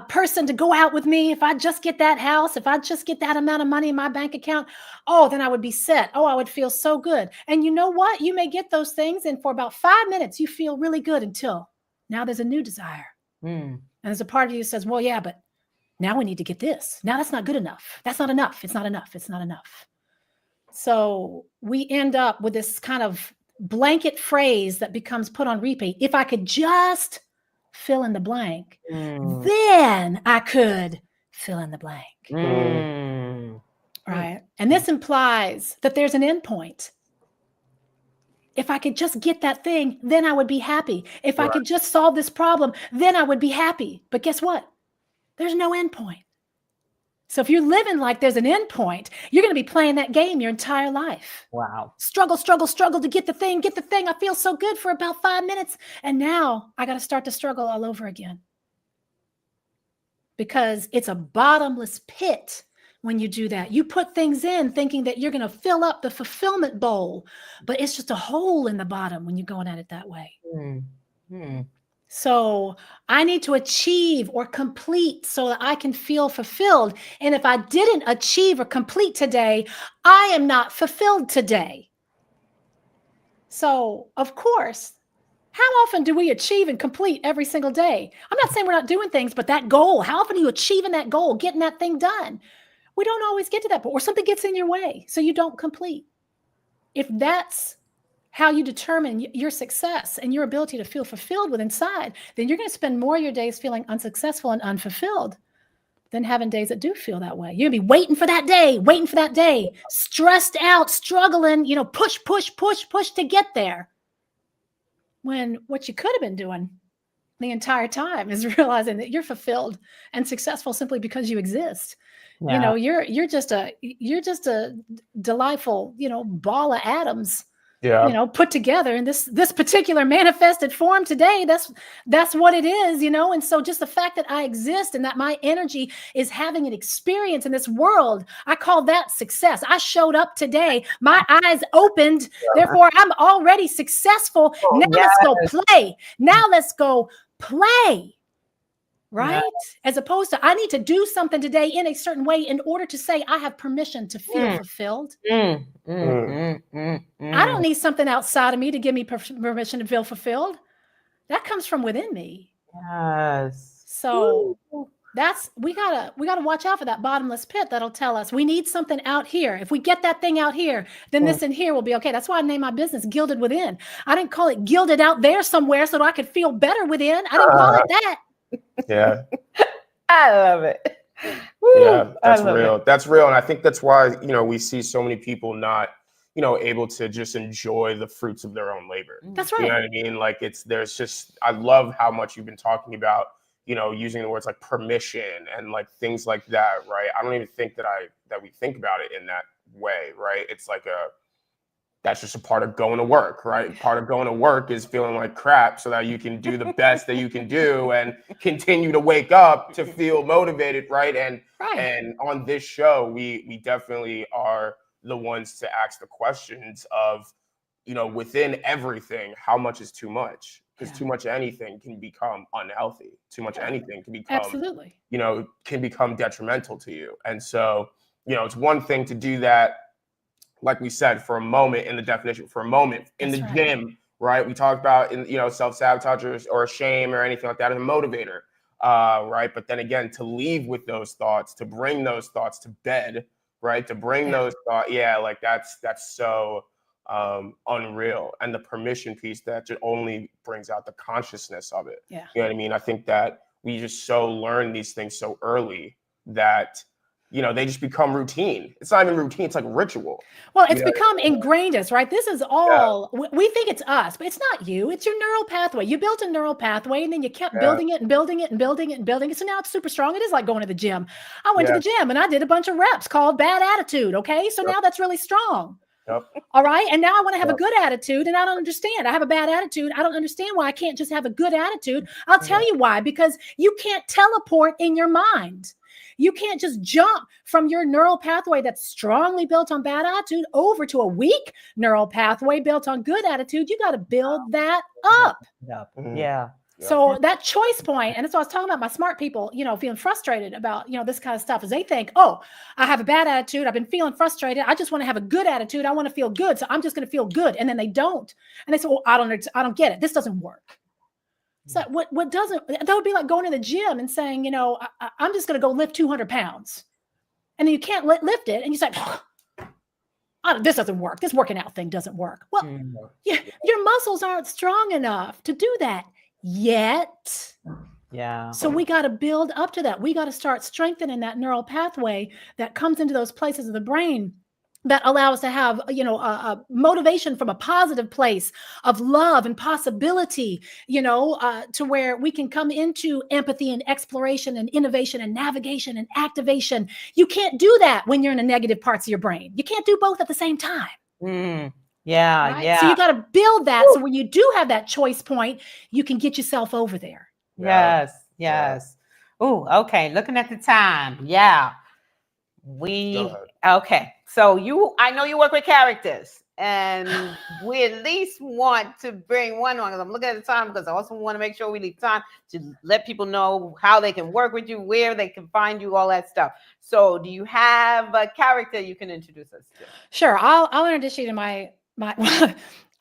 person to go out with me, if I just get that house, if I just get that amount of money in my bank account, then I would be set. I would feel so good. And you know what? You may get those things, and for about 5 minutes, you feel really good until now there's a new desire. And there's a part of you that says, well, yeah, but now we need to get this. Now that's not good enough. That's not enough. It's not enough. It's not enough. So we end up with this kind of blanket phrase that becomes put on repeat. If I could just fill in the blank, then I could fill in the blank. Right. And this implies that there's an end point. If I could just get that thing, then I would be happy. If I could just solve this problem, then I would be happy. But guess what? There's no end point. So if you're living like there's an end point, you're going to be playing that game your entire life. Wow. Struggle to get the thing. I feel so good for about 5 minutes. And now I got to start to struggle all over again. Because it's a bottomless pit when you do that. You put things in thinking that you're going to fill up the fulfillment bowl, but it's just a hole in the bottom when you're going at it that way. So I need to achieve or complete so that I can feel fulfilled. And if I didn't achieve or complete today, I am not fulfilled today. So, of course, how often do we achieve and complete every single day? I'm not saying we're not doing things, but that goal, how often are you achieving that goal, getting that thing done? We don't always get to that point, or something gets in your way, so you don't complete. If that's how you determine your success and your ability to feel fulfilled within inside, then you're going to spend more of your days feeling unsuccessful and unfulfilled than having days that do feel that way. You're going to be waiting for that day, stressed out, struggling, push to get there. When what you could have been doing the entire time is realizing that you're fulfilled and successful simply because you exist. Yeah. You're just a delightful, ball of atoms put together in this particular manifested form today. That's what it is, And so just the fact that I exist and that my energy is having an experience in this world, I call that success. I showed up today, my eyes opened, therefore I'm already successful. Now let's go play. Now let's go play. Right? As opposed to, I need to do something today in a certain way in order to say I have permission to feel fulfilled. I don't need something outside of me to give me permission to feel fulfilled. That comes from within me. Yes. So we gotta watch out for that bottomless pit that'll tell us we need something out here. If we get that thing out here, then this in here will be okay. That's why I named my business Gilded Within. I didn't call it Gilded Out There somewhere so that I could feel better within. I didn't call it that. Yeah. I love it. Woo, yeah, that's real. It. That's real. And I think that's why, we see so many people not, able to just enjoy the fruits of their own labor. That's right. You know what I mean? Like I love how much you've been talking about, using the words like permission and like things like that, right? I don't even think that we think about it in that way, right? It's like that's just a part of going to work, right? Part of going to work is feeling like crap so that you can do the best that you can do and continue to wake up to feel motivated, right? And on this show, we definitely are the ones to ask the questions of, within everything, how much is too much? Because too much anything can become unhealthy. Too much anything can become, absolutely, can become detrimental to you. And so, it's one thing to do that, like we said, for a moment in the definition, for a moment in the gym, right? We talked about in self-sabotage or shame or anything like that as a motivator, right? But then again, to leave with those thoughts, to bring those thoughts to bed, right? To bring those thoughts, like that's so unreal. And the permission piece that just only brings out the consciousness of it. Yeah. You know what I mean? I think that we just learn these things so early that they just become routine. It's not even routine. It's like ritual. Well, it's become ingrained us, right? This is all, we think it's us, but it's not you. It's your neural pathway. You built a neural pathway and then you kept building it and building it and building it and building it. So now it's super strong. It is like going to the gym. I went to the gym and I did a bunch of reps called bad attitude. Okay. So now that's really strong. Yep. All right. And now I want to have a good attitude and I don't understand. I have a bad attitude. I don't understand why I can't just have a good attitude. I'll tell you why, because you can't teleport in your mind. You can't just jump from your neural pathway that's strongly built on bad attitude over to a weak neural pathway built on good attitude. You got to build that up. Yeah. So that choice point, and that's what I was talking about, my smart people, feeling frustrated about, this kind of stuff, is they think, oh, I have a bad attitude. I've been feeling frustrated. I just want to have a good attitude. I want to feel good. So I'm just going to feel good. And then they don't. And they say, well, I don't get it. This doesn't work. So what doesn't, that would be like going to the gym and saying, I'm just going to go lift 200 pounds. And then you can't lift it. And you say, this doesn't work. This working out thing doesn't work. Well, your muscles aren't strong enough to do that yet. Yeah. So we got to build up to that. We got to start strengthening that neural pathway that comes into those places of the brain that allow us to have, a motivation from a positive place of love and possibility, to where we can come into empathy and exploration and innovation and navigation and activation. You can't do that when you're in the negative parts of your brain. You can't do both at the same time. Yeah, right? yeah. So you got to build that. So when you do have that choice point, you can get yourself over there. Yes. Oh, okay. Looking at the time. Yeah. Okay. So I know you work with characters, and we at least want to bring one on, because I'm looking at the time, because I also want to make sure we leave time to let people know how they can work with you, where they can find you, all that stuff. So do you have a character you can introduce us to? Sure. I'll introduce you to my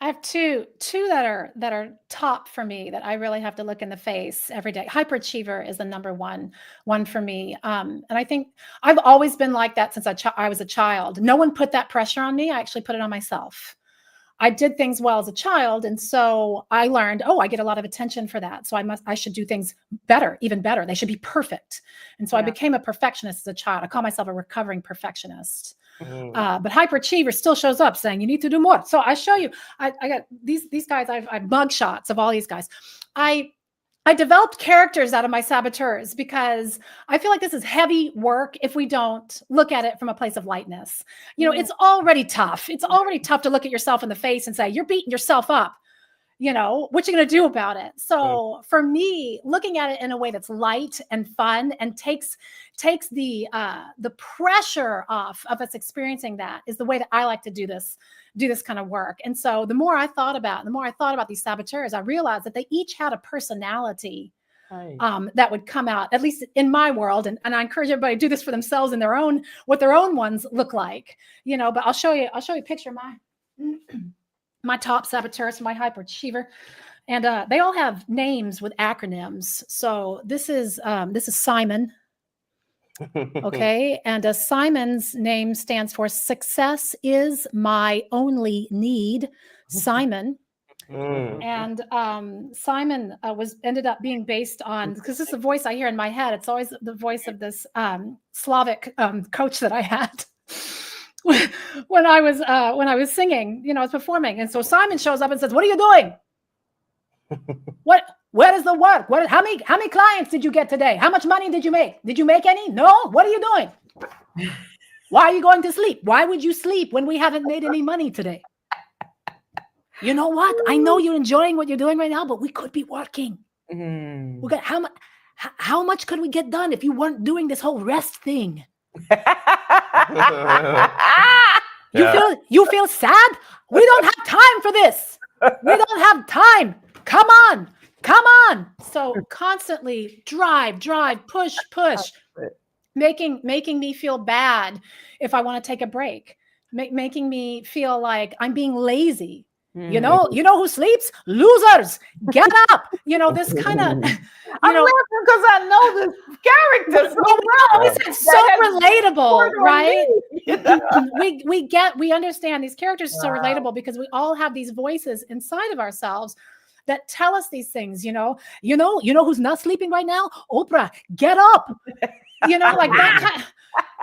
I have two that are top for me that I really have to look in the face every day. Hyperachiever is the number one for me. And I think I've always been like that since I was a child. No one put that pressure on me. I actually put it on myself. I did things well as a child. And so I learned, I get a lot of attention for that. So I should do things better, even better. They should be perfect. And so I became a perfectionist as a child. I call myself a recovering perfectionist. But hyperachiever still shows up saying you need to do more. So I show you, I got these guys, I've mug shots of all these guys. I I developed characters out of my saboteurs because I feel like this is heavy work if we don't look at it from a place of lightness. You know, it's already tough. It's already tough to look at yourself in the face and say, you're beating yourself up. You know, what you going to do about it? So for me, looking at it in a way that's light and fun and takes the pressure off of us experiencing that is the way that I like to do this kind of work. And so the more I thought about these saboteurs, I realized that they each had a personality that would come out, at least in my world. And I encourage everybody to do this for themselves and what their own ones look like, you know, but I'll show you a picture of my top saboteurs, my hyperachiever, and they all have names with acronyms. So this is Simon. Okay. And Simon's name stands for Success is My Only Need, Simon. And Simon ended up being based on, because this is the voice I hear in my head. It's always the voice of this Slavic coach that I had when I was singing, you know, I was performing. And so Simon shows up and says, "What are you doing? Where is the work? How many clients did you get today? How much money did you make? Did you make any? No? What are you doing? Why are you going to sleep? Why would you sleep when we haven't made any money today? You know what? I know you're enjoying what you're doing right now, but we could be working. We got how much could we get done if you weren't doing this whole rest thing? You feel sad? We don't have time for this. We don't have time. Come on. So constantly drive, push, making me feel bad if I want to take a break, making me feel like I'm being lazy. You know who sleeps? Losers. Get up. You know, this kind of, I'm laughing because I know this character so well. It's so relatable, right? We understand these characters are so relatable because we all have these voices inside of ourselves that tell us these things, you know who's not sleeping right now? Oprah, get up. You know, like that kind of,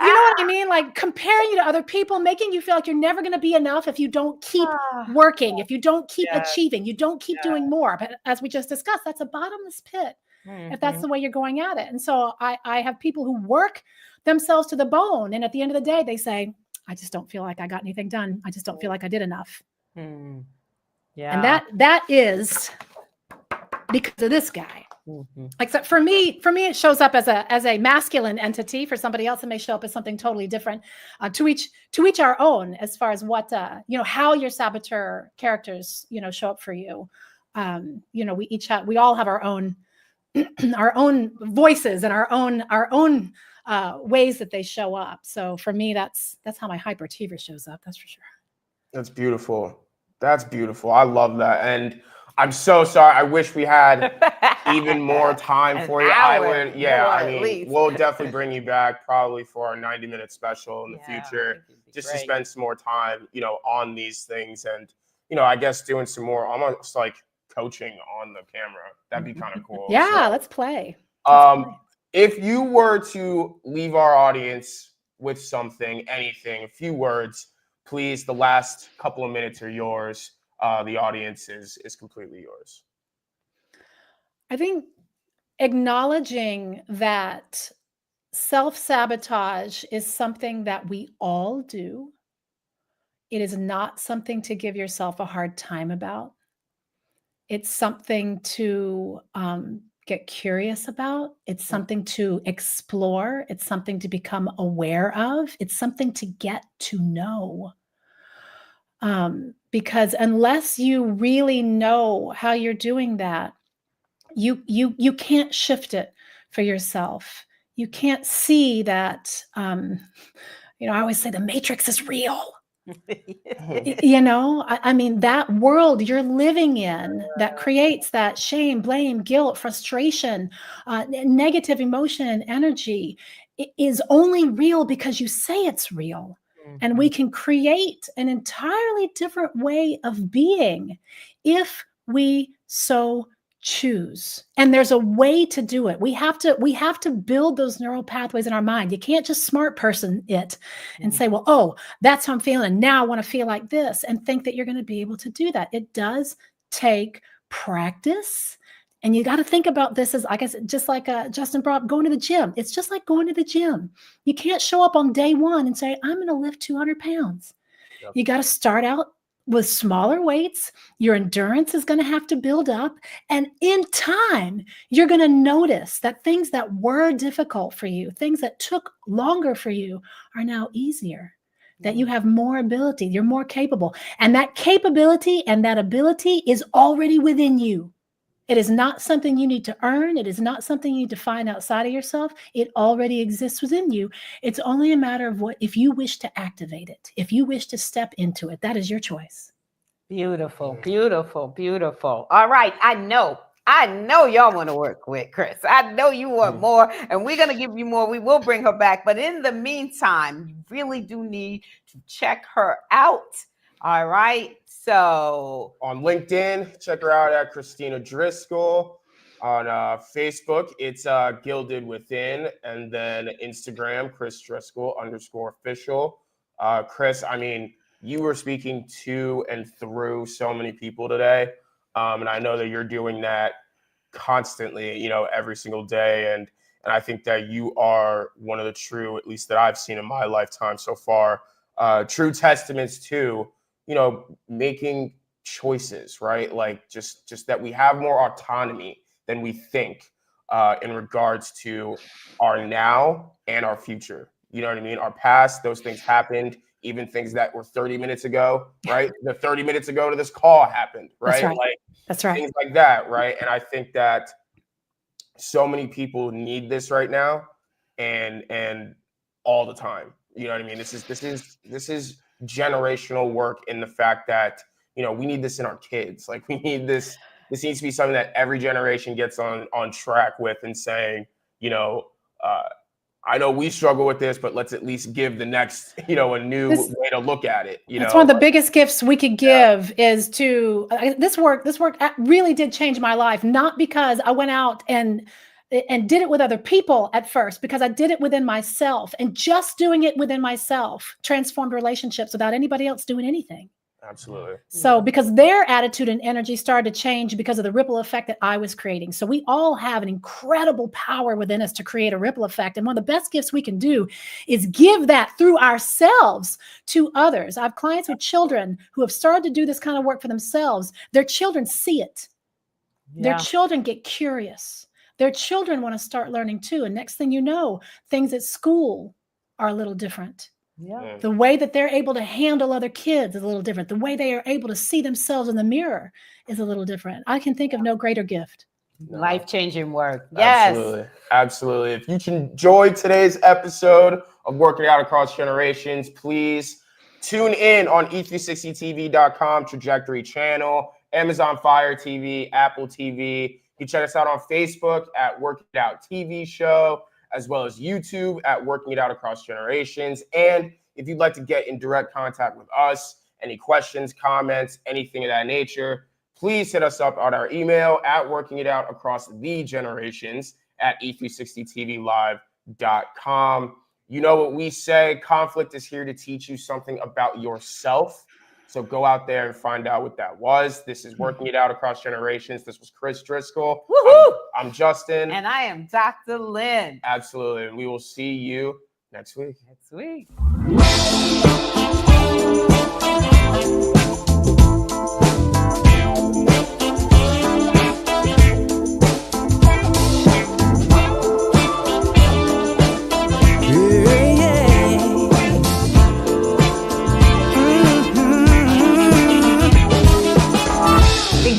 you know what I mean? Like comparing you to other people, making you feel like you're never going to be enough if you don't keep working, if you don't keep achieving, you don't keep doing more. But as we just discussed, that's a bottomless pit if that's the way you're going at it. And so I have people who work themselves to the bone. And at the end of the day, they say, I just don't feel like I got anything done. I just don't feel like I did enough. Yeah. And that is because of this guy. Except for me, it shows up as a masculine entity. For somebody else, it may show up as something totally different. To each our own, as far as what how your saboteur characters show up for you. We all have our own our own voices and our own ways that they show up. So for me, that's how my hyperachiever shows up. That's for sure. That's beautiful. That's beautiful. I love that. And I'm so sorry. I wish we had even more time for you. We'll definitely bring you back probably for our 90-minute special in the future, just to spend some more time, on these things. And, I guess doing some more almost like coaching on the camera. That'd be kind of cool. Yeah, so, let's play. If you were to leave our audience with something, anything, a few words, please, the last couple of minutes are yours. The audience is completely yours. I think acknowledging that self-sabotage is something that we all do. It is not something to give yourself a hard time about. It's something to get curious about. It's something to explore. It's something to become aware of. It's something to get to know. Because unless you really know how you're doing that, you can't shift it for yourself. You can't see that, I always say the matrix is real. I mean, that world you're living in that creates that shame, blame, guilt, frustration, negative emotion and energy is only real because you say it's real. And we can create an entirely different way of being if we so choose. And there's a way to do it. We have to build those neural pathways in our mind. You can't just smart person it and say, well, oh, that's how I'm feeling. Now I want to feel like this and think that you're going to be able to do that. It does take practice. And you got to think about this as, I guess, just like Justin brought up, going to the gym. It's just like going to the gym. You can't show up on day one and say, I'm going to lift 200 pounds. Yep. You got to start out with smaller weights. Your endurance is going to have to build up. And in time, you're going to notice that things that were difficult for you, things that took longer for you, are now easier. That you have more ability, you're more capable. And that capability and that ability is already within you. It is not something you need to earn. It is not something you need to find outside of yourself. It already exists within you. It's only a matter of if you wish to activate it, if you wish to step into it, that is your choice. Beautiful, beautiful, beautiful. All right. I know y'all want to work with Chris. I know you want more, and we're going to give you more. We will bring her back. But in the meantime, you really do need to check her out. All right. So on LinkedIn, check her out at Kristina Driskill. On Facebook, it's Gilded Within. And then Instagram, Chris Driscoll _official. Chris, I mean, you were speaking to and through so many people today. And I know that you're doing that constantly, every single day. And I think that you are one of the true, at least that I've seen in my lifetime so far, true testaments to, making choices, right? Like just that we have more autonomy than we think in regards to our now and our future. You know what I mean? Our past, those things happened, even things that were 30 minutes ago, right? The 30 minutes ago to this call happened, right? That's right. Things like that, right? And I think that so many people need this right now and all the time. You know what I mean? This is generational work in the fact that, we need this in our kids. Like, we need this. This needs to be something that every generation gets on track with and saying, I know we struggle with this, but let's at least give the next, a new way to look at it. That's one of the biggest gifts we could give is to this work really did change my life, not because I went out and did it with other people at first, because I did it within myself, and just doing it within myself transformed relationships without anybody else doing anything. Absolutely. So because their attitude and energy started to change because of the ripple effect that I was creating. So we all have an incredible power within us to create a ripple effect. And one of the best gifts we can do is give that through ourselves to others. I have clients with children who have started to do this kind of work for themselves. Their children see it. Yeah. Their children get curious. Their children want to start learning too. And next thing you know, things at school are a little different. Yeah. The way that they're able to handle other kids is a little different. The way they are able to see themselves in the mirror is a little different. I can think of no greater gift. Life-changing work. Yes. Absolutely. Absolutely. If you enjoyed today's episode of Working Out Across Generations, please tune in on e360tv.com trajectory channel, Amazon Fire TV, Apple TV. You can check us out on Facebook at Working It Out TV Show, as well as YouTube at Working It Out Across Generations. And if you'd like to get in direct contact with us, any questions, comments, anything of that nature, please hit us up on our email at Working It Out Across the Generations at e360tvlive.com. You know what we say, conflict is here to teach you something about yourself. So go out there and find out what that was. This is Working It Out Across Generations. This was Chris Driscoll. I'm Justin. And I am Dr. Lynn. Absolutely. And we will see you next week. Next week.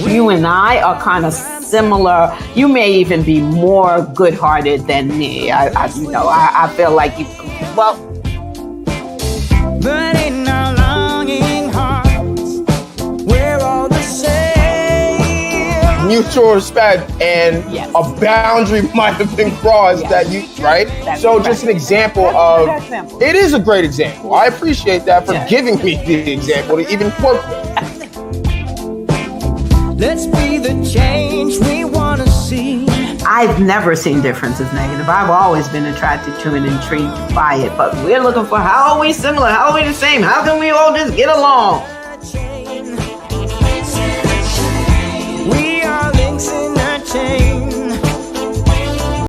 You and I are kind of similar. You may even be more good-hearted than me. I feel like you. Well, but in our longing hearts, we're all the same. Mutual respect and Yes. a boundary might have been crossed that you, right? That's So right. just an example That's a of, good example. it is a great example. I appreciate that for Yeah. giving me the example to even work with. Let's be the change we want to see. I've never seen differences negative. I've always been attracted to and intrigued by it. But we're looking for, how are we similar? How are we the same? How can we all just get along? We are links in a change.